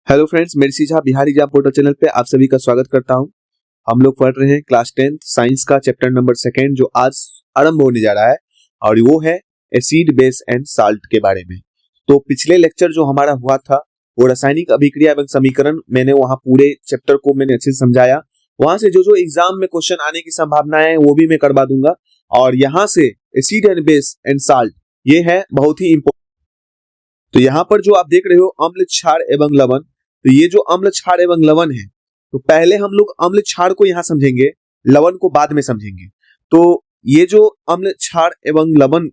Hello friends, मेरी सीझा Bihari exam portal channel पे आप सभी का स्वागत करता हूं। हम लोग पढ़ रहे हैं क्लास 10th साइंस का चैप्टर नंबर 2 जो आज आरंभ होने जा रहा है और वो है एसिड बेस एंड साल्ट के बारे में। तो पिछले लेक्चर जो हमारा हुआ था वो रासायनिक अभिक्रिया एवं समीकरण, मैंने वहां पूरे चैप्टर को मैंने अच्छे से समझाया। वहां से जो एग्जाम में क्वेश्चन आने की संभावना है वो भी मैं करवा दूंगा। और यहाँ से acid and base and salt ये है बहुत ही इंपॉर्टेंट। तो यहाँ पर जो आप देख रहे हो अम्ल, क्षार एवं लवण, तो ये जो अम्ल, क्षार एवं लवण है, तो पहले हम लोग अम्ल क्षार को यहाँ समझेंगे, लवण को बाद में समझेंगे। तो ये जो अम्ल, क्षार एवं लवण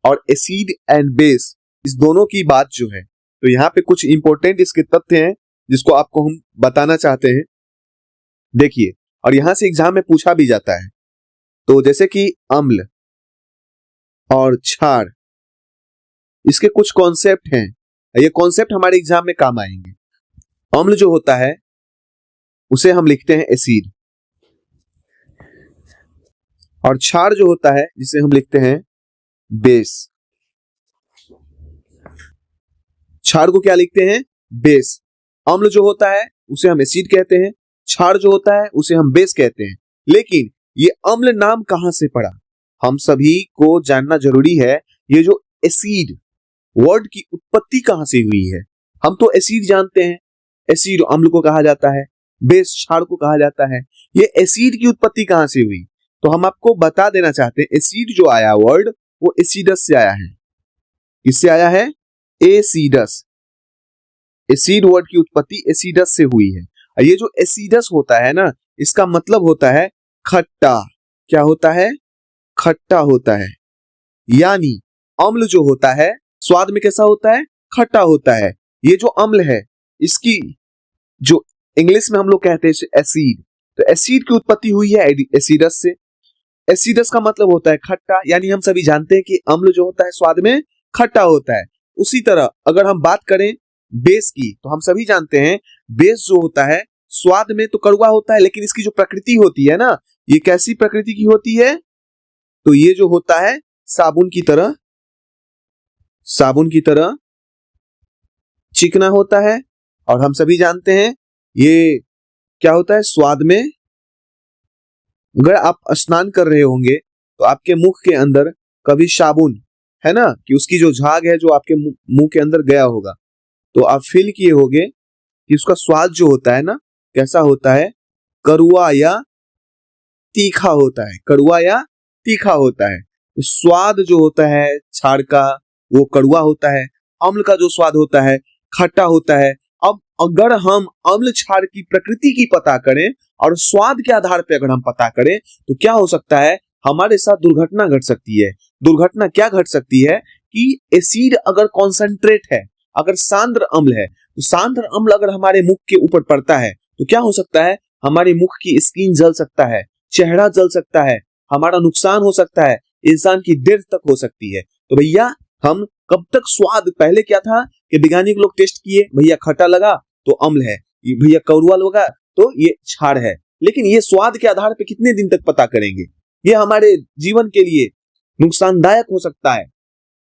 और एसिड एंड बेस, इस दोनों की बात जो है, तो यहाँ पे कुछ इंपॉर्टेंट इसके तथ्य हैं जिसको आपको हम बताना चाहते हैं। देखिए, और यहाँ से एग्जाम में पूछा भी जाता है। तो जैसे कि अम्ल और क्षार, इसके कुछ कॉन्सेप्ट हैं, ये कॉन्सेप्ट हमारे एग्जाम में काम आएंगे। अम्ल जो होता है उसे हम लिखते हैं एसिड, और क्षार जो होता है जिसे हम लिखते हैं बेस। क्षार को क्या लिखते हैं? बेस। अम्ल जो होता है उसे हम एसिड कहते हैं, क्षार जो होता है उसे हम बेस कहते हैं। लेकिन ये अम्ल नाम कहां से पड़ा, हम सभी को जानना जरूरी है। ये जो एसिड वर्ड की उत्पत्ति कहां से हुई है? हम तो एसिड जानते हैं, एसिड अम्ल को कहा जाता है, बेस क्षार को कहा जाता है। ये एसिड की उत्पत्ति कहां से हुई? तो हम आपको बता देना चाहते हैं, एसिड जो आया वर्ड वो एसिडस से आया है। किससे आया है? एसिडस। एसिड वर्ड की उत्पत्ति एसिडस से हुई है। और ये जो एसिडस होता है ना, इसका मतलब होता है खट्टा। क्या होता है? खट्टा होता है। यानी अम्ल जो होता है स्वाद में कैसा होता है? खट्टा होता है। ये जो अम्ल है इसकी जो इंग्लिश में हम लोग कहते हैं एसिड, तो एसिड की उत्पत्ति हुई है एसिडस से। एसिडस का मतलब होता है खट्टा, यानी हम सभी जानते हैं कि अम्ल जो होता है स्वाद में खट्टा होता है। उसी तरह अगर हम बात करें बेस की, तो हम सभी जानते हैं बेस जो होता है स्वाद में तो कड़वा होता है, लेकिन इसकी जो प्रकृति होती है ना, ये कैसी प्रकृति की होती है? तो ये जो होता है साबुन की तरह, साबुन की तरह चिकना होता है। और हम सभी जानते हैं ये क्या होता है स्वाद में। अगर आप स्नान कर रहे होंगे तो आपके मुख के अंदर कभी साबुन है ना, कि उसकी जो झाग है जो आपके मुंह के अंदर गया होगा, तो आप फील किए होंगे कि उसका स्वाद जो होता है ना, कैसा होता है? कड़वा या तीखा होता है। कड़वा या तीखा होता है। तो स्वाद जो होता है क्षार का वो कड़वा होता है, अम्ल का जो स्वाद होता है खट्टा होता है। अब अगर हम अम्ल क्षार की प्रकृति की पता करें और स्वाद के आधार पर अगर हम पता करें तो क्या हो सकता है? हमारे साथ दुर्घटना घट सकती है। दुर्घटना क्या घट सकती है कि एसिड अगर कॉन्सेंट्रेट है, अगर सांद्र अम्ल है, तो सांद्र अम्ल अगर हमारे मुख के ऊपर पड़ता है तो क्या हो सकता है? हमारे मुख की स्किन जल सकता है, चेहरा जल सकता है, हमारा नुकसान हो सकता है, इंसान की डेथ तक हो सकती है। तो भैया हम कब तक स्वाद, पहले क्या था कि वैज्ञानिक लोग टेस्ट किए, भैया खट्टा लगा तो अम्ल है, भैया कड़वा लगा तो ये क्षार है। लेकिन ये स्वाद के आधार पे कितने दिन तक पता करेंगे? ये हमारे जीवन के लिए नुकसानदायक हो सकता है।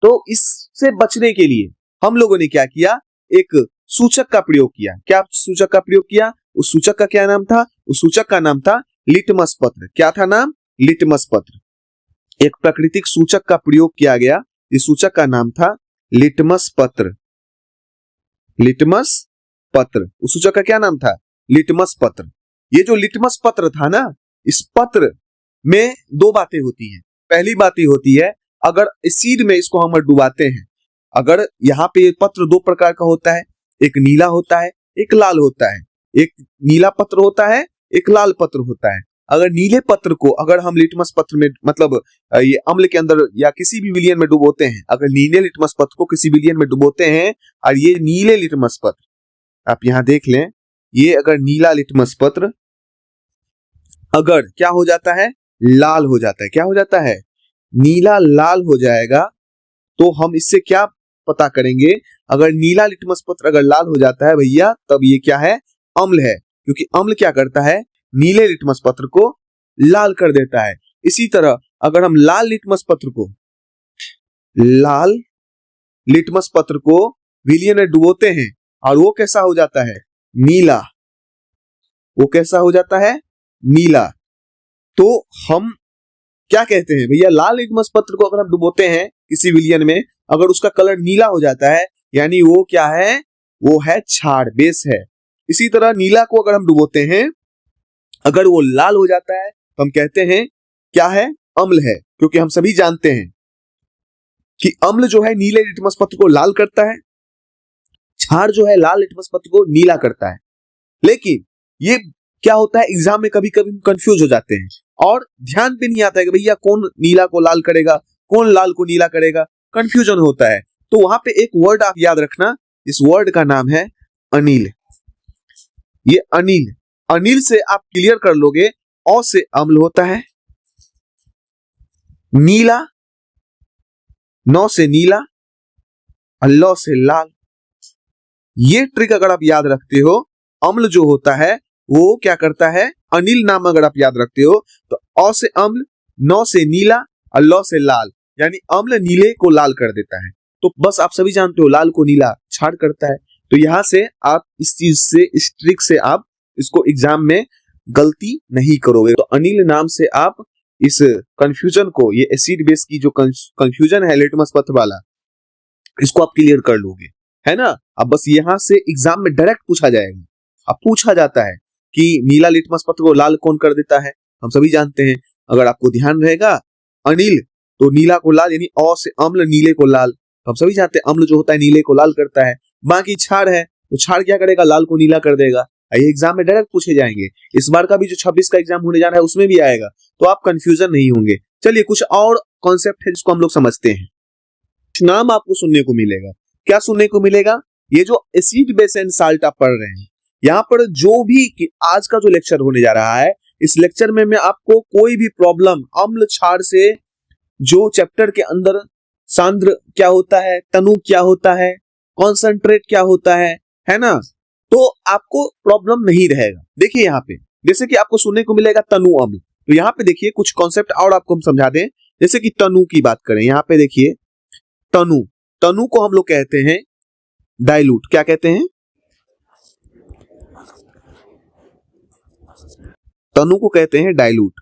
तो इससे बचने के लिए हम लोगों ने क्या किया? एक सूचक का प्रयोग किया। क्या सूचक का प्रयोग किया? उस सूचक का क्या नाम था? उस सूचक का नाम था लिटमस पत्र। क्या था नाम? लिटमस पत्र। एक प्राकृतिक सूचक का प्रयोग किया गया, इस सूचक का नाम था लिटमस पत्र। लिटमस पत्र, उस सूचक का क्या नाम था? लिटमस पत्र। ये जो लिटमस पत्र था ना, इस पत्र में दो बातें होती हैं। पहली बात ये होती है, अगर एसिड में इसको हम डुबाते हैं, अगर यहाँ पे पत्र दो प्रकार का होता है, एक नीला होता है, एक लाल होता है। एक नीला पत्र होता है, एक लाल पत्र होता है। अगर नीले पत्र को अगर हम लिटमस पत्र में, मतलब ये अम्ल के अंदर या किसी भी विलयन में डुबोते हैं, अगर नीले लिटमस पत्र को किसी विलयन में डुबोते हैं और ये नीले लिटमस पत्र, आप यहां देख लें, ये अगर नीला लिटमस पत्र अगर क्या हो जाता है? लाल हो जाता है। क्या हो जाता है? नीला लाल हो जाएगा। तो हम इससे क्या पता करेंगे? अगर नीला लिटमस पत्र अगर लाल हो जाता है भैया, तब ये क्या है? अम्ल है। क्योंकि अम्ल क्या करता है? नीले लिटमस पत्र को लाल कर देता है। इसी तरह अगर हम लाल लिटमस पत्र को विलयन में डुबोते हैं और वो कैसा हो जाता है, नीला। वो कैसा हो जाता है, नीला। तो हम क्या कहते हैं भैया, लाल लिटमस पत्र को अगर हम डुबोते हैं किसी विलियन में, अगर उसका कलर नीला हो जाता है, यानी वो क्या है, वो है क्षार, बेस है। इसी तरह नीला को अगर हम डुबोते हैं, अगर वो लाल हो जाता है तो हम कहते हैं क्या है, अम्ल है। क्योंकि हम सभी जानते हैं कि अम्ल जो है नीले लिटमस पत्र को लाल करता है, क्षार जो है लाल लिटमस पत्र को नीला करता है। लेकिन ये क्या होता है, एग्जाम में कभी कभी कंफ्यूज हो जाते हैं और ध्यान पे नहीं आता है कि भैया कौन नीला को लाल करेगा, कौन लाल को नीला करेगा, कंफ्यूजन होता है। तो वहां पे एक वर्ड आप याद रखना, इस वर्ड का नाम है अनिल। ये अनिल, अनिल से आप क्लियर कर लोगे, औ से अम्ल होता है, नीला, नौ से नीला, अल्लाह से लाल। ये ट्रिक अगर आप याद रखते हो, अम्ल जो होता है वो क्या करता है, अनिल नाम अगर आप याद रखते हो तो औ से अम्ल, नौ से नीला, अल्लाह से लाल, यानी अम्ल नीले को लाल कर देता है। तो बस आप सभी जानते हो लाल को नीला क्षार करता है। तो यहां से आप इस चीज से, इस ट्रिक से आप इसको एग्जाम में गलती नहीं करोगे। तो अनिल नाम से आप इस कंफ्यूजन को, ये एसिड बेस की जो कंफ्यूजन है लिटमस पत्र वाला, इसको आप क्लियर कर लोगे, है ना। अब बस यहां से एग्जाम में डायरेक्ट पूछा जाएगा। अब पूछा जाता है कि नीला लिटमस पत्र को लाल कौन कर देता है, हम सभी जानते हैं। अगर आपको ध्यान रहेगा, अनिल तो नीला को लाल, यानी औ से अम्ल, नीले को लाल। तो हम सभी जानते हैं अम्ल जो होता है नीले को लाल करता है। बाकी क्षार है तो क्षार क्या करेगा, लाल को नीला कर देगा। ये एग्जाम में डायरेक्ट पूछे जाएंगे। इस बार का भी जो 26 का एग्जाम होने जा रहा है उसमें भी आएगा, तो आप कंफ्यूजन नहीं होंगे। चलिए कुछ और कॉन्सेप्ट है जिसको हम लोग समझते हैं। नाम आपको सुनने को मिलेगा, क्या सुनने को मिलेगा, ये जो एसिड बेस एंड साल्ट आप पढ़ रहे हैं, यहाँ पर जो भी आज का जो लेक्चर होने जा रहा है, इस लेक्चर में मैं आपको कोई भी प्रॉब्लम अम्ल क्षार से, जो चैप्टर के अंदर सांद्र क्या होता है, तनु क्या होता है, कॉन्सेंट्रेट क्या होता है ना, तो आपको प्रॉब्लम नहीं रहेगा। देखिए यहाँ पे जैसे कि आपको सुनने को मिलेगा तनु अम्ल, तो यहाँ पे देखिए कुछ कॉन्सेप्ट और आपको हम समझा दें। जैसे कि तनु की बात करें, यहाँ पे देखिए तनु, तनु को हम लोग कहते हैं डाइल्यूट। क्या कहते हैं, तनु को कहते हैं डाइल्यूट।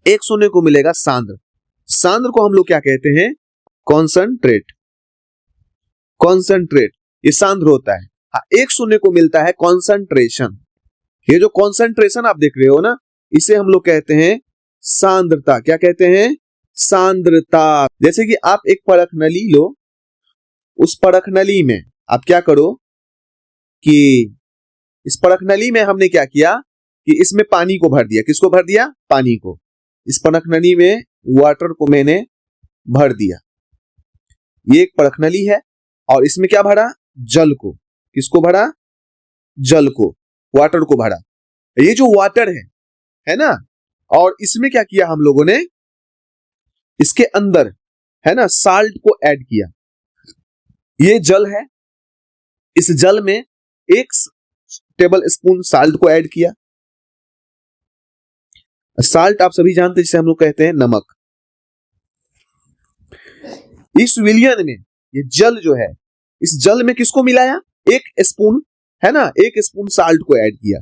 एक सुनने को मिलेगा सांद्र, सांद्र को हम लोग क्या कहते हैं, कॉन्सेंट्रेट। कॉन्सेंट्रेट ये सांद्र होता है। एक सुनने को मिलता है कॉन्सेंट्रेशन। ये जो कॉन्सेंट्रेशन आप देख रहे हो ना, इसे हम लोग कहते हैं सांद्रता। क्या कहते हैं, सांद्रता। जैसे कि आप एक परख नली लो, उस परख नली में आप क्या करो कि इस परख नली में हमने क्या किया कि इसमें पानी को भर दिया। किसको भर दिया, पानी को। इस परख नली में वाटर को मैंने भर दिया। ये एक परख नली है और इसमें क्या भरा, जल को। किसको भरा, जल को, वाटर को भरा। ये जो वाटर है ना, और इसमें क्या किया हम लोगों ने, इसके अंदर है ना साल्ट को ऐड किया। ये जल है, इस जल में 1 टेबल स्पून साल्ट को ऐड किया। साल्ट आप सभी जानते हैं, जिसे हम लोग कहते हैं नमक। इस विलियन में ये जल जो है, इस जल में किसको मिलाया, 1 स्पून है ना, 1 स्पून साल्ट को ऐड किया।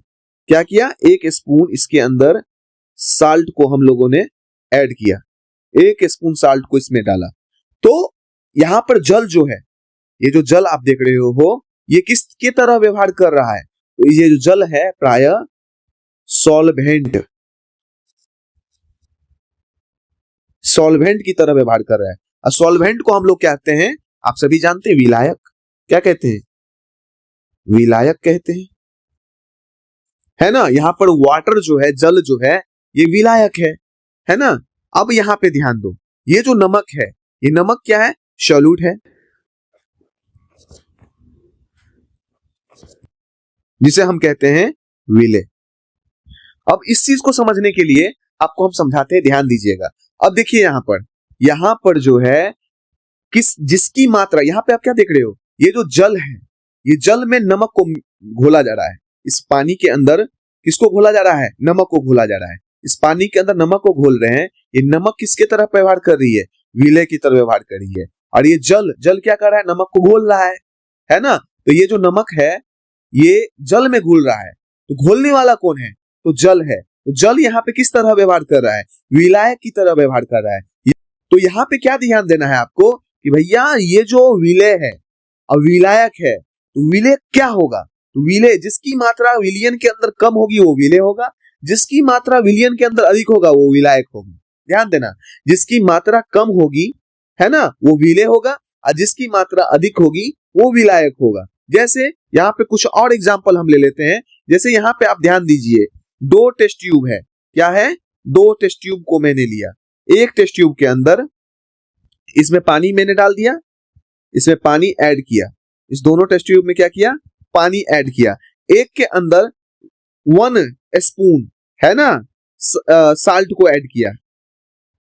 क्या किया, 1 स्पून इसके अंदर साल्ट को हम लोगों ने ऐड किया। 1 स्पून साल्ट को इसमें डाला। तो यहां पर जल जो है, ये जो जल आप देख रहे हो, ये किसके तरह व्यवहार कर रहा है, तो ये जो जल है प्राय सॉल्वेंट, सॉल्वेंट की तरह व्यवहार कर रहा है। और सॉल्वेंट को हम लोग कहते हैं, आप सभी जानते हैं, विलायक। क्या कहते हैं, विलायक कहते हैं, है ना। यहां पर वाटर जो है, जल जो है, ये विलायक है ना। अब यहां पे ध्यान दो, ये जो नमक है, ये नमक क्या है, सॉल्यूट है, जिसे हम कहते हैं विले। अब इस चीज को समझने के लिए आपको हम समझाते हैं, ध्यान दीजिएगा। अब देखिए यहां पर जो है जिसकी मात्रा, यहां पे आप क्या देख रहे हो, ये जो जल है, ये जल में नमक को घोला जा रहा है। इस पानी के अंदर किसको घोला जा रहा है, नमक को घोला जा रहा है। इस पानी के अंदर नमक को घोल रहे हैं। ये नमक किसके तरह व्यवहार कर रही है, विले की तरह व्यवहार कर रही है। और ये जल क्या कर रहा है, नमक को घोल रहा है ना। तो ये जो नमक है ये जल में घुल रहा है, तो घोलने वाला कौन है? तो जल है। तो जल यहाँ पे किस तरह व्यवहार कर रहा है? विलायक की तरह व्यवहार कर रहा है। तो यहाँ पे क्या ध्यान देना है आपको कि भैया ये जो विलय है और विलायक है, तो विलय क्या होगा? तो विलय जिसकी मात्रा विलयन के अंदर कम होगी वो विलय होगा, जिसकी मात्रा विलयन के अंदर अधिक होगा वो विलायक होगी। ध्यान देना, जिसकी मात्रा कम होगी है ना वो विलय होगा, और जिसकी मात्रा अधिक होगी वो विलायक होगा। जैसे यहाँ पे कुछ और एग्जाम्पल हम ले लेते हैं। जैसे यहाँ पे आप ध्यान दीजिए, 2 टेस्ट ट्यूब है। क्या है? 2 टेस्ट ट्यूब को मैंने लिया। एक टेस्ट ट्यूब के अंदर इसमें पानी मैंने डाल दिया, इसमें पानी ऐड किया, इस दोनों टेस्ट ट्यूब में क्या किया? पानी ऐड किया। एक के अंदर 1 स्पून है ना साल्ट को ऐड किया,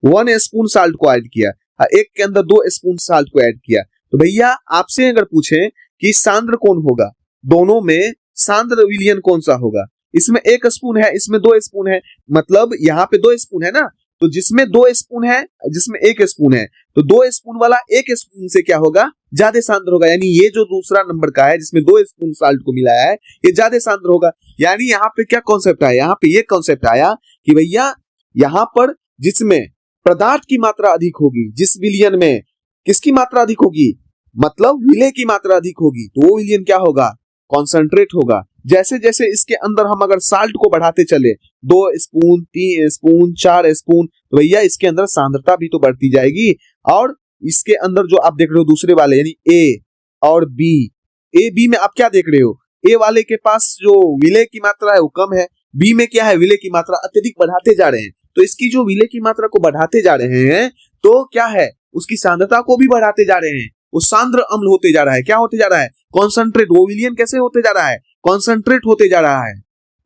1 स्पून साल्ट को ऐड किया, एक के अंदर 2 स्पून साल्ट को ऐड किया। तो भैया आपसे अगर पूछें कि सांद्र कौन होगा, दोनों में सांद्र विलयन कौन सा होगा? इसमें 1 स्पून है, इसमें 2 स्पून है, मतलब यहाँ पे 2 स्पून है ना, तो जिसमें 2 स्पून है जिसमें 1 स्पून है, तो 2 स्पून वाला 1 स्पून से क्या होगा? ज्यादा सांद्र होगा। यानी ये जो दूसरा नंबर का है जिसमें 2 स्पून साल्ट को मिलाया है ये ज्यादा सांद्र होगा। यानी यहाँ पे क्या कॉन्सेप्ट आया? यहाँ पे ये कॉन्सेप्ट आया कि भैया यहाँ पर जिसमें पदार्थ की मात्रा अधिक होगी, जिस विलयन में किसकी मात्रा अधिक होगी, मतलब विलय की मात्रा अधिक होगी, तो वो विलयन क्या होगा? कॉन्सेंट्रेट होगा। जैसे जैसे इसके अंदर हम अगर साल्ट को बढ़ाते चले 2 स्पून 3 स्पून 4 स्पून, तो भैया इसके अंदर सांद्रता भी तो बढ़ती जाएगी। और इसके अंदर जो आप देख रहे हो दूसरे वाले यानी ए और बी, ए बी में आप क्या देख रहे हो? ए वाले के पास जो विलय की मात्रा है वो कम है, बी में क्या है? विलय की मात्रा अत्यधिक बढ़ाते जा रहे हैं। तो इसकी जो विलय की मात्रा को बढ़ाते जा रहे हैं तो क्या है? उसकी सांद्रता को भी बढ़ाते जा रहे हैं, वो सांद्र अम्ल होते जा रहा है। क्या होते जा रहा है? कॉन्सेंट्रेट। वो विलयन कैसे होते जा रहा है? कॉन्सेंट्रेट होते जा रहा है।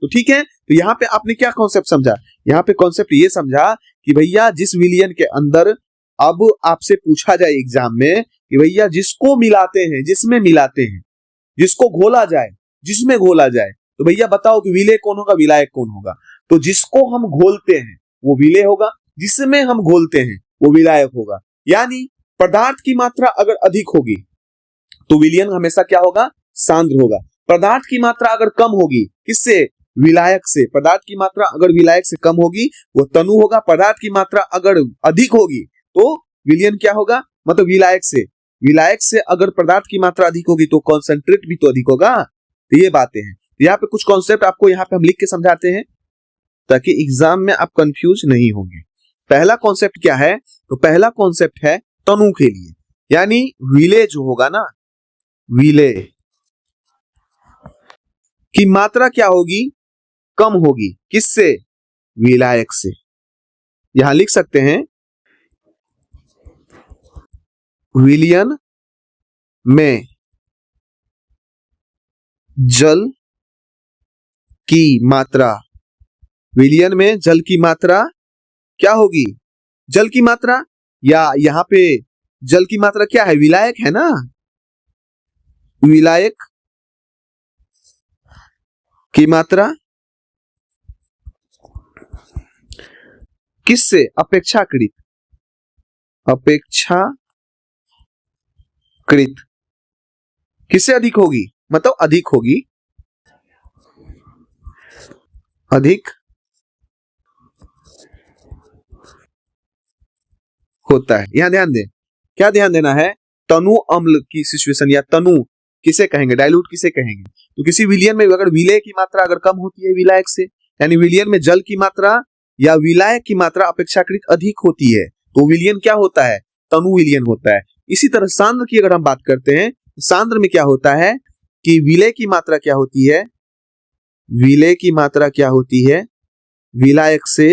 तो ठीक है, तो यहाँ पे आपने क्या कॉन्सेप्ट समझा? यहाँ पे कॉन्सेप्ट ये समझा कि भैया जिस विलयन के अंदर अब आपसे पूछा जाए एग्जाम में कि भैया जिसको मिलाते हैं, जिसमें मिलाते हैं, जिसको घोला जाए, जिसमें घोला जाए, तो भैया बताओ कि विलय कौन होगा, विलायक कौन होगा? तो जिसको हम घोलते हैं वो विलय होगा, जिसमें हम घोलते हैं वो विलायक होगा। यानी पदार्थ की मात्रा अगर अधिक होगी तो विलयन हमेशा क्या होगा? सांद्र होगा। पदार्थ की मात्रा अगर कम होगी, किससे? विलायक से। पदार्थ की मात्रा अगर विलायक से कम होगी वो तनु होगा। पदार्थ की मात्रा अगर अधिक होगी तो विलयन क्या होगा? मतलब विलायक से। विलायक से अगर पदार्थ की मात्रा अधिक होगी तो कॉन्सेंट्रेट भी तो अधिक होगा। तो ये बातें हैं। यहाँ पे कुछ कॉन्सेप्ट आपको यहाँ पे हम लिख के समझाते हैं ताकि एग्जाम में आप कंफ्यूज नहीं होंगे। पहला कॉन्सेप्ट क्या है? तो पहला कॉन्सेप्ट है तनु के लिए, यानी विलय जो होगा ना, विलय की मात्रा क्या होगी? कम होगी। किससे? विलायक से। यहां लिख सकते हैं विलयन में जल की मात्रा, विलयन में जल की मात्रा क्या होगी? जल की मात्रा, या यहां पे जल की मात्रा क्या है? विलायक है ना, विलायक की मात्रा किससे? अपेक्षाकृत। अपेक्षाकृत किससे अधिक होगी? मतलब अधिक होगी, अधिक होता है। यहां ध्यान दें, क्या ध्यान देना है? तनु अम्ल की सिचुएशन, या तनु किसे कहेंगे? डाइल्यूट किसे कहेंगे? तो किसी विलयन में अगर विलय की मात्रा अगर कम होती है विलायक से, यानी विलयन में जल की मात्रा या विलायक की मात्रा अपेक्षाकृत अधिक होती है, तो विलयन क्या होता है? तनु विलयन होता है। इसी तरह सांद्र की अगर हम बात करते हैं, सांद्र में क्या होता है कि विलय की मात्रा क्या होती है? विलय की मात्रा क्या होती है? विलायक से,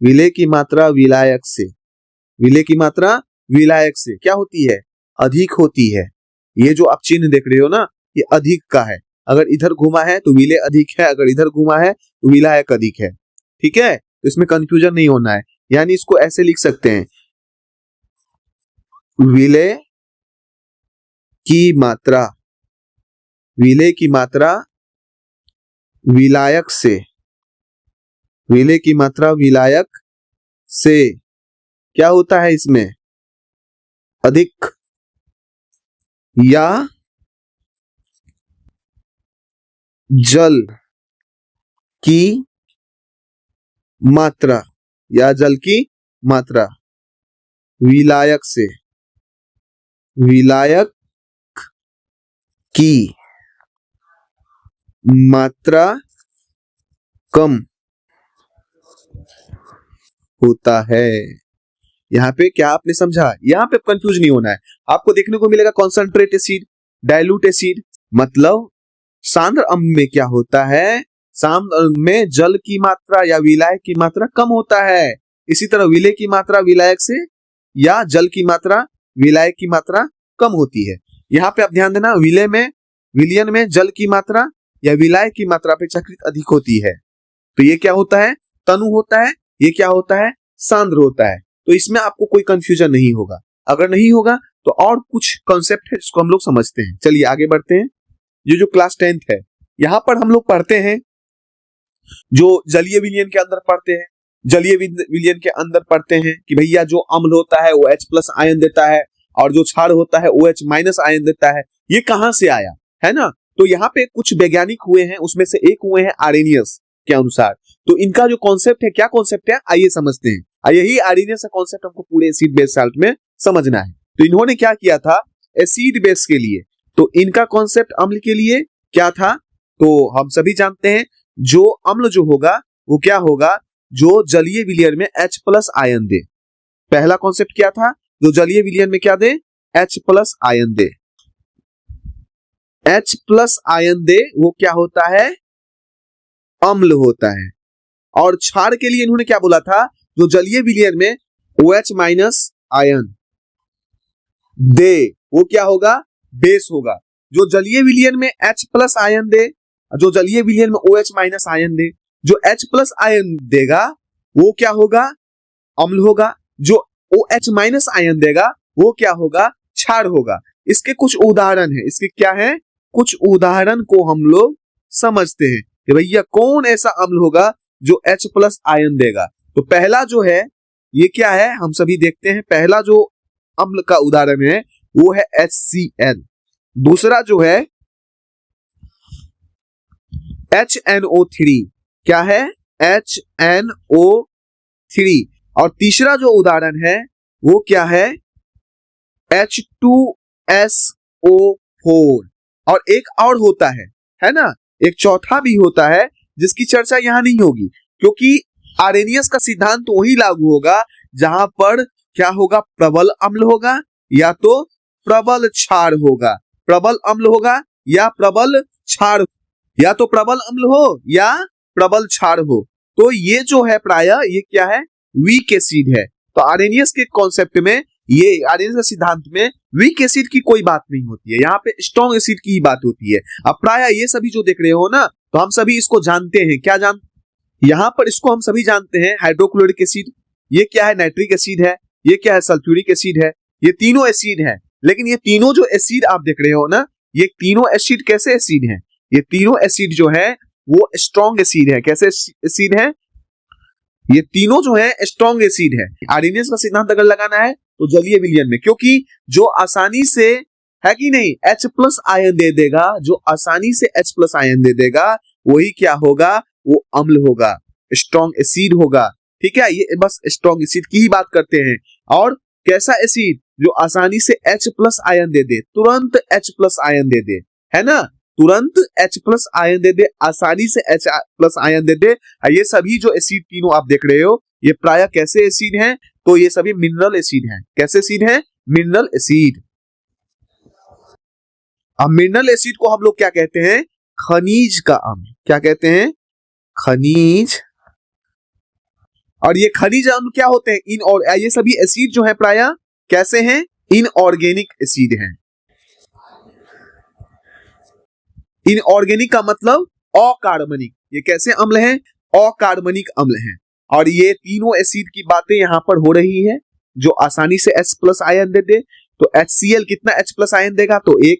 विलय की मात्रा विलायक से, विलय की मात्रा विलायक से क्या होती है? अधिक होती है। ये जो आप चिन्ह देख रहे हो ना, ये अधिक का है। अगर इधर घुमा है तो विलय अधिक है, अगर इधर घुमा है तो विलायक अधिक है। ठीक है, तो इसमें कंफ्यूजन नहीं होना है। यानी इसको ऐसे लिख सकते हैं, विलय की मात्रा, विलय की मात्रा विलायक से, विलय की मात्रा विलायक से क्या होता है? इसमें अधिक या जल की मात्रा या जल की मात्रा विलायक से, विलायक की मात्रा कम होता है। यहां पे क्या आपने समझा? यहां पे कंफ्यूज नहीं होना है। आपको देखने को मिलेगा कॉन्सेंट्रेट एसिड, डाइल्यूट एसिड, मतलब सांद्र अम्ल में क्या होता है, सांद्र अम्ल में जल की मात्रा या विलायक की मात्रा कम होता है। इसी तरह विलय की मात्रा विलायक से या जल की मात्रा विलायक की मात्रा कम होती है। यहाँ पे आप ध्यान देना, विलय में, विलयन में जल की मात्रा या विलायक की मात्रा अपेक्षाकृत अधिक होती है। तो ये क्या होता है? तनु होता है। ये क्या होता है? सांद्र होता है। तो इसमें आपको कोई कंफ्यूजन नहीं होगा। अगर नहीं होगा तो और कुछ कॉन्सेप्ट है जिसको हम लोग समझते हैं। चलिए आगे बढ़ते हैं। ये जो क्लास 10th है, यहां पर हम लोग पढ़ते हैं, जो जलीय विलयन के अंदर पढ़ते हैं, जलीय विलयन के अंदर पढ़ते हैं कि भैया जो अम्ल होता है वो H+ आयन देता है और जो क्षार होता है OH- आयन देता है। ये कहां से आया, है ना? तो यहाँ पे कुछ वैज्ञानिक हुए हैं, उसमें से एक हुए हैं आरेनियस के अनुसार। तो इनका जो कॉन्सेप्ट है, क्या कॉन्सेप्ट है, आइए समझते हैं। यही आरेनियस का कॉन्सेप्ट हमको पूरे एसिड बेस साल्ट में समझना है। तो इन्होंने क्या किया था एसिड बेस के लिए, तो इनका कॉन्सेप्ट अम्ल के लिए क्या था? तो हम सभी जानते हैं जो अम्ल जो होगा वो क्या होगा, जो जलीय विलयन में H+ आयन दे। पहला कॉन्सेप्ट क्या था? जो जलीय विलयन में क्या दे? H+ आयन दे। H+ आयन दे वो क्या होता है? अम्ल होता है। और क्षार के लिए इन्होंने क्या बोला था? जो जलीय विलयन में OH- आयन दे वो क्या होगा? बेस होगा। जो जलीय विलयन में H+ आयन दे, जो जलीय विलयन में OH- आयन दे, जो H+ आयन देगा वो क्या होगा? अम्ल होगा। जो OH- आयन देगा वो क्या होगा? क्षार होगा। इसके कुछ उदाहरण है। इसके क्या है? कुछ उदाहरण को हम लोग समझते हैं कि भैया कौन ऐसा अम्ल होगा जो H+ आयन देगा। तो पहला जो है ये क्या है, हम सभी देखते हैं। पहला जो अम्ल का उदाहरण है वो है HCl। दूसरा जो है HNO3। क्या है? HNO3। और तीसरा जो उदाहरण है वो क्या है? H2SO4। और एक और होता है ना? एक चौथा भी होता है जिसकी चर्चा यहां नहीं होगी, क्योंकि आरेनियस का सिद्धांत तो वही लागू होगा जहां पर क्या होगा? प्रबल अम्ल होगा या तो प्रबल क्षार होगा। प्रबल अम्ल होगा या प्रबल क्षार, या तो प्रबल अम्ल हो या प्रबल क्षार हो। तो ये जो है प्रायः ये क्या है? वीक एसिड है। तो आरेनियस के कॉन्सेप्ट में, ये आरेनियस के सिद्धांत में वीक एसिड की कोई बात नहीं होती है। यहाँ पे स्ट्रॉन्ग एसिड की ही बात होती है। अब प्रायः ये सभी जो देख रहे हो ना, तो हम सभी इसको जानते हैं। क्या यहाँ पर इसको हम सभी जानते हैं, हाइड्रोक्लोरिक एसिड। ये क्या है? नाइट्रिक एसिड है। ये क्या है? सल्फ्यूरिक एसिड है। ये तीनों एसिड है। लेकिन ये तीनों जो एसिड आप देख रहे हो ना, ये तीनों एसिड कैसे एसिड है? ये तीनों एसिड जो है वो स्ट्रॉन्ग एसिड है। कैसे एसिड है? ये तीनों जो है स्ट्रॉन्ग एसिड है। आरेनियस का सिद्धांत अगर लगाना है तो जलीय विलयन में, क्योंकि जो आसानी से, है कि नहीं, H+ आयन दे देगा, जो आसानी से H+ आयन दे देगा वही क्या होगा? वो अम्ल होगा, स्ट्रॉन्ग एसिड होगा। ठीक है, ये बस स्ट्रॉन्ग एसिड की ही बात करते हैं। और कैसा एसिड? जो आसानी से H+ आयन दे दे, तुरंत H+ आयन दे दे, है ना? तुरंत H+ आयन दे दे, आसानी से H+ आयन दे दे। ये सभी जो एसिड तीनों आप देख रहे हो ये प्रायः कैसे एसिड हैं? तो ये सभी मिनरल एसिड हैं। कैसे एसिड हैं? Mineral acid. अब मिनरल एसिड को हम लोग क्या कहते हैं? खनिज का अम्ल। क्या कहते हैं? खनिज। और ये खनिज अम्ल क्या होते हैं? और ये सभी एसिड जो है प्रायः कैसे हैं? इनऑर्गेनिक एसिड हैं। इनऑर्गेनिक का मतलब अकार्बनिक। ये कैसे अम्ल हैं? अकार्बनिक अम्ल हैं। और ये तीनों एसिड की बातें यहां पर हो रही है, जो आसानी से H+ आयन दे दे। तो HCl कितना H+ आयन देगा? तो एक।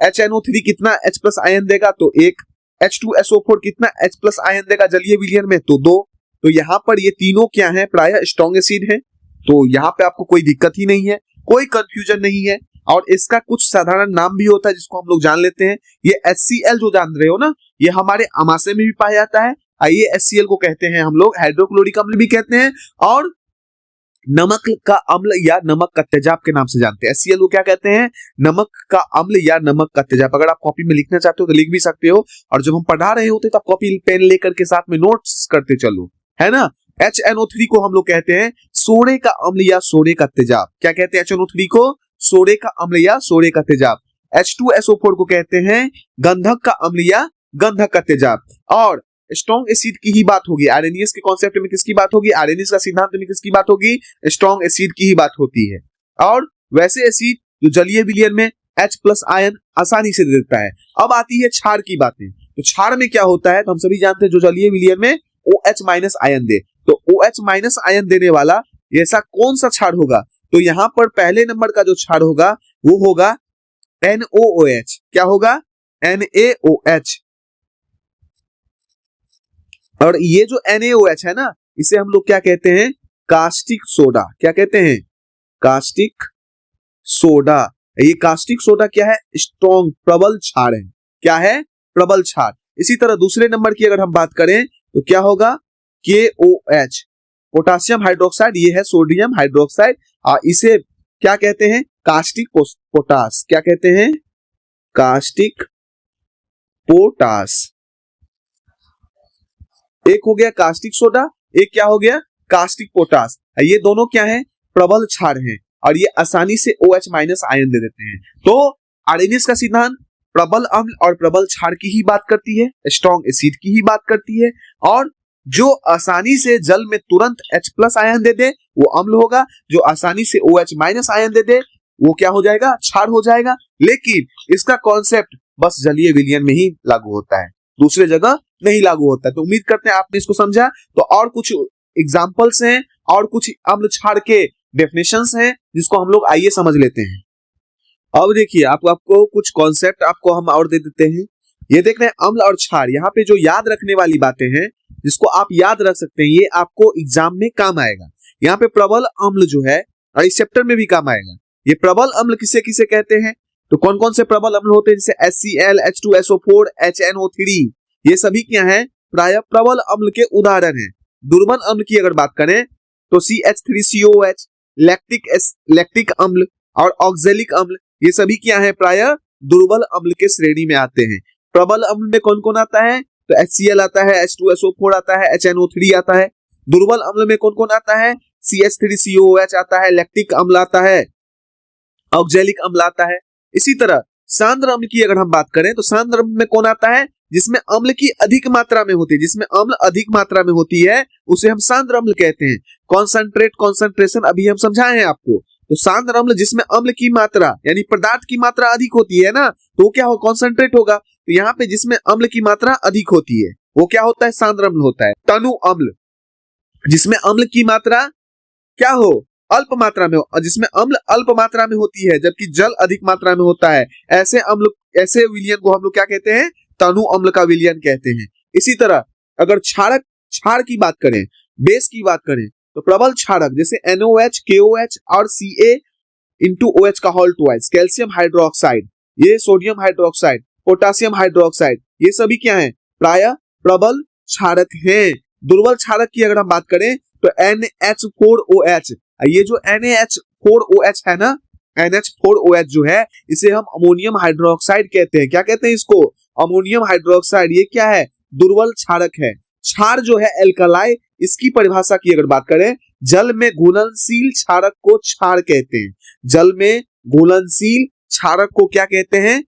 HNO3 कितना H+ आयन देगा? तो एक। H2SO4 कितना H+ आयन देगा जलीय विलयन में? तो दो। तो यहाँ पर ये तीनों क्या है? प्रायः स्ट्रॉन्ग एसिड है। तो यहाँ पे आपको कोई दिक्कत ही नहीं है, कोई कंफ्यूजन नहीं है। और इसका कुछ साधारण नाम भी होता है जिसको हम लोग जान लेते हैं। ये HCl जो जान रहे हो ना, ये हमारे अमाशय में भी पाया जाता है। ये HCl को कहते हैं हम लोग हाइड्रोक्लोरिक अम्ल भी कहते हैं, और नमक का अम्ल या नमक का तेजाब के नाम से जानते हैं। HCl को क्या कहते हैं? नमक का अम्ल या नमक का तेजाब। अगर आप कॉपी में लिखना चाहते हो तो लिख भी सकते हो, और जब हम पढ़ा रहे होते तो आप कॉपी पेन लेकर के साथ में नोट्स करते चलो, है ना। HNO3 को हम लोग कहते हैं सोडे का अम्ल या सोडे का तेजाब। क्या कहते हैं HNO3 को? सोडे का अम्ल या सोडे का तेजाब। H2SO4 को कहते हैं गंधक का अम्ल या गंधक का तेजाब। और स्ट्रॉन्ग एसिड की ही बात होगी, आरएनएस के कॉन्सेप्ट में किसकी बात होगी? आरएनएस का सिद्धांत में किसकी बात होगी? स्ट्रॉन्ग एसिड की ही बात होती है। और वैसे एसिड जो जलीय विलयन में H+ आयन आसानी से दे देता है। अब आती है क्षार की बातें। तो क्षार में क्या होता है? तो हम सभी जानते हैं जो जलीय विलयन में OH- आयन दे, तो OH- आयन देने वाला ऐसा कौन सा क्षार होगा? तो यहां पर पहले नंबर का जो क्षार होगा वो होगा NaOH। क्या होगा? NaOH। और ये जो NaOH है ना, इसे हम लोग क्या कहते हैं? Caustic soda. क्या कहते हैं? Caustic soda. ये कास्टिक सोडा क्या है? स्ट्रॉन्ग, प्रबल क्षार है। क्या है? प्रबल क्षार। इसी तरह दूसरे नंबर की अगर हम बात करें तो क्या होगा? KOH, potassium hydroxide. ये है सोडियम हाइड्रोक्साइड। इसे क्या कहते हैं? Caustic potash. क्या कहते हैं? Caustic potash. एक हो गया कास्टिक सोडा, एक क्या हो गया? Caustic potash. ये दोनों क्या है? प्रबल क्षार हैं, और ये आसानी से OH- आयन दे देते हैं। तो आर्हेनियस का सिद्धांत प्रबल अम्ल और प्रबल क्षार की ही बात करती है, स्ट्रॉन्ग एसिड की ही बात करती है। और जो आसानी से जल में तुरंत H+ आयन दे दे वो अम्ल होगा, जो आसानी से OH- आयन दे दे वो क्या हो जाएगा? क्षार हो जाएगा। लेकिन इसका कॉन्सेप्ट बस जलीय विलयन में ही लागू होता है, दूसरे जगह नहीं लागू होता है। तो उम्मीद करते हैं आपने इसको समझा। तो और कुछ एग्जाम्पल्स हैं और कुछ अम्ल क्षार के डेफिनेशंस हैं जिसको हम लोग आइए समझ लेते हैं। अब देखिए आपको कुछ कॉन्सेप्ट आपको हम और दे देते हैं। ये देख रहे हैं अम्ल और क्षार। यहाँ पे जो याद रखने वाली बातें हैं जिसको आप याद रख सकते हैं, ये आपको एग्जाम में काम आएगा। यहाँ पे प्रबल अम्ल जो है और इस चैप्टर में भी काम आएगा। ये प्रबल अम्ल किसे किसे कहते हैं? तो कौन कौन से प्रबल अम्ल होते हैं? जैसे HCl, H2SO4, HNO3, ये सभी क्या है? प्राय प्रबल अम्ल के उदाहरण हैं। दुर्बल अम्ल की अगर बात करें तो CH3COH, लैक्टिक अम्ल और ऑक्जेलिक अम्ल, ये सभी क्या है? प्राय दुर्बल अम्ल के श्रेणी में आते हैं। प्रबल अम्ल में कौन कौन आता है? तो HCl आता है, H2SO4 आता है, HNO3 आता है। दुर्बल अम्ल में कौन कौन आता है? CH3COH आता है, लैक्टिक अम्ल आता है, ऑक्जेलिक अम्ल आता है। इसी तरह सांद्र अम्ल की अगर हम बात करें तो सांद्र अम्ल में कौन आता है? जिसमें अम्ल की अधिक मात्रा में होती है, जिसमें अम्ल अधिक मात्रा में होती है उसे हम सांद्र अम्ल कहते हैं। कॉन्सेंट्रेशन अभी हम समझाए हैं आपको। तो सांद्र अम्ल जिसमें अम्ल की मात्रा यानी पदार्थ की मात्रा अधिक होती है ना, तो क्या हो? कॉन्सेंट्रेट होगा। तो यहाँ पे जिसमें अम्ल की मात्रा अधिक होती है वो क्या होता है? सांद्र अम्ल होता है। तनु अम्ल जिसमें अम्ल की मात्रा क्या हो? अल्प मात्रा में हो, और जिसमें अम्ल अल्प मात्रा में होती है जबकि जल अधिक मात्रा में होता है, ऐसे अम्ल, ऐसे विलयन को हम लोग क्या कहते हैं? तनु अम्ल का विलयन कहते हैं। इसी तरह अगर क्षार की बात करें, बेस की बात करें, तो प्रबल क्षारक जैसे NOH, KOH और Ca*OH का होल ट्वाइस, कैल्शियम हाइड्रोक्साइड, ये सोडियम हाइड्रोक्साइड, पोटासियम हाइड्रोक्साइड, ये सभी क्या है? प्राय प्रबल क्षारक हैं। दुर्बल क्षारक की अगर हम बात करें तो NH4OH, ये जो NaH4OH है ना, NH4OH जो है इसे हम अमोनियम हाइड्रोक्साइड कहते हैं। क्या कहते हैं इसको? Ammonium hydroxide. ये क्या है? दुर्बल क्षारक है। क्षार जो है एल्कलाई, इसकी परिभाषा की अगर बात करें, जल में घुलनशील क्षारक को क्षार कहते हैं। जल में घुलनशील क्षारक को क्या कहते हैं?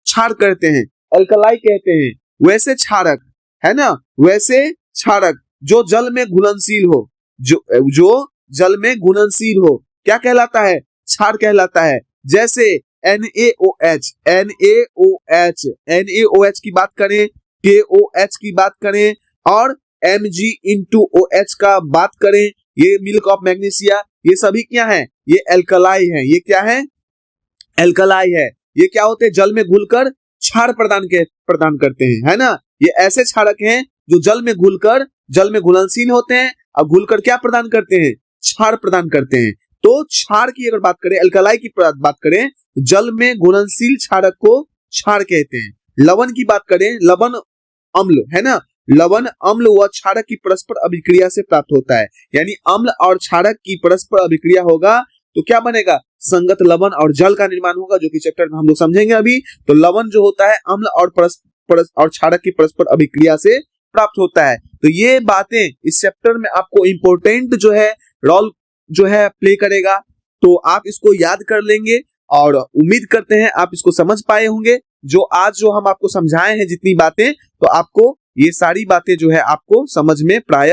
क्षार कहते हैं, एल्कलाई कहते हैं। वैसे क्षारक है ना, वैसे क्षारक जो जल में घुलनशील हो, जो जल में घुलनशील हो, क्या कहलाता है? क्षार कहलाता है। जैसे NaOH, NaOH की बात करें, KOH की बात करें और Mg*OH का बात करें, ये मिल्क ऑफ मैग्नीशिया, ये सभी क्या है? ये एल्कलाई है। ये क्या है? एल्कलाई है। ये क्या होते हैं? जल में घुलकर क्षार प्रदान करते हैं, है ना। ये ऐसे क्षारक हैं जो जल में घुलनशील होते हैं और घुलकर क्या प्रदान करते हैं? क्षार प्रदान करते हैं। तो क्षार की अगर बात करें, एल्कलाई की बात करें जल में घुलनशील क्षारक को क्षार कहते हैं। लवण की बात करें, लवण अम्ल है ना, लवण अम्ल व क्षारक की परस्पर अभिक्रिया से प्राप्त होता है। यानी अम्ल और क्षारक की परस्पर अभिक्रिया होगा तो क्या बनेगा, संगत लवण और जल का निर्माण होगा, जो कि चैप्टर में हम लोग समझेंगे अभी। तो लवण जो होता है अम्ल और और क्षारक की परस्पर अभिक्रिया से प्राप्त होता है। तो ये बातें इस चैप्टर में आपको इंपॉर्टेंट जो है रोल जो है प्ले करेगा, तो आप इसको याद कर लेंगे और उम्मीद करते हैं आप इसको समझ पाए होंगे। जो आज जो हम आपको समझाए हैं जितनी बातें, तो आपको ये सारी बातें जो है आपको समझ में प्राय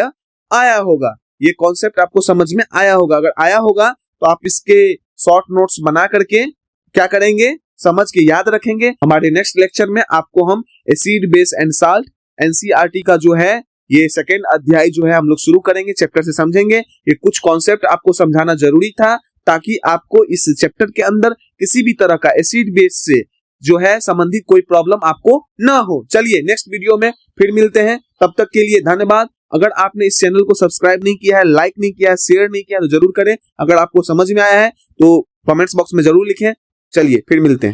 आया होगा, ये कॉन्सेप्ट आपको समझ में आया होगा। अगर आया होगा तो आप इसके शॉर्ट नोट्स बना करके क्या करेंगे, समझ के याद रखेंगे। हमारे नेक्स्ट लेक्चर में आपको हम acid base and salt NCERT का जो है ये सेकेंड अध्याय जो है हम लोग शुरू करेंगे, चैप्टर से समझेंगे। ये कुछ कॉन्सेप्ट आपको समझाना जरूरी था ताकि आपको इस चैप्टर के अंदर किसी भी तरह का एसिड बेस से जो है संबंधित कोई प्रॉब्लम आपको ना हो। चलिए नेक्स्ट वीडियो में फिर मिलते हैं, तब तक के लिए धन्यवाद। अगर आपने इस चैनल को सब्सक्राइब नहीं किया है, लाइक नहीं किया है, शेयर नहीं किया है तो जरूर करें। अगर आपको समझ में आया है तो कमेंट्स बॉक्स में जरूर लिखें। चलिए फिर मिलते हैं।